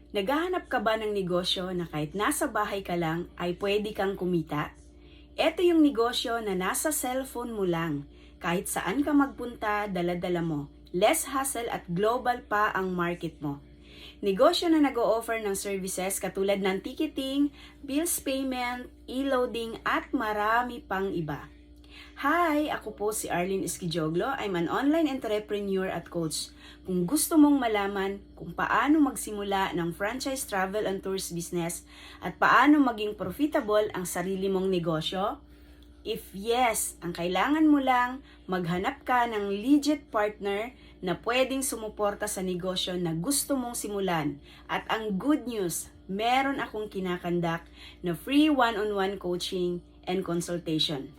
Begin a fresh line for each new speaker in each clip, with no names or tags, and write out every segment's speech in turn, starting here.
Naghahanap ka ba ng negosyo na kahit nasa bahay ka lang ay pwede kang kumita? Ito yung negosyo na nasa cellphone mo lang. Kahit saan ka magpunta, dala-dala mo. Less hassle at global pa ang market mo. Negosyo na nag-o-offer ng services katulad ng ticketing, bills payment, e-loading at marami pang iba. Hi! Ako po si Arlene Esquijoglo. I'm an online entrepreneur at coach. Kung gusto mong malaman kung paano magsimula ng franchise travel and tours business at paano maging profitable ang sarili mong negosyo, if yes, ang kailangan mo lang, maghanap ka ng legit partner na pwedeng sumuporta sa negosyo na gusto mong simulan. At ang good news, meron akong kinakandak na free one-on-one coaching and consultation.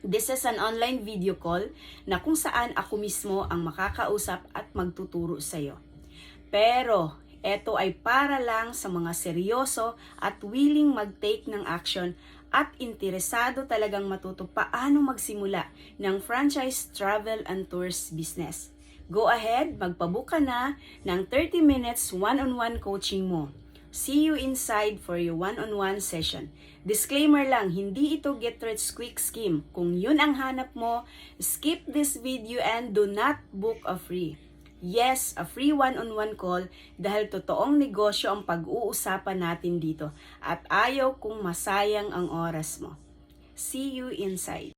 This is an online video call na kung saan ako mismo ang makakausap at magtuturo sa iyo. Pero ito ay para lang sa mga seryoso at willing mag-take ng action at interesado talagang matuto paano magsimula ng franchise travel and tours business. Go ahead, magpabook ka na ng 30 minutes one-on-one coaching mo. See you inside for your one-on-one session. Disclaimer lang, hindi ito get rich quick scheme. Kung yun ang hanap mo, skip this video and do not book a free. Yes, a free one-on-one call dahil totoong negosyo ang pag-uusapan natin dito at ayaw kung masayang ang oras mo. See you inside.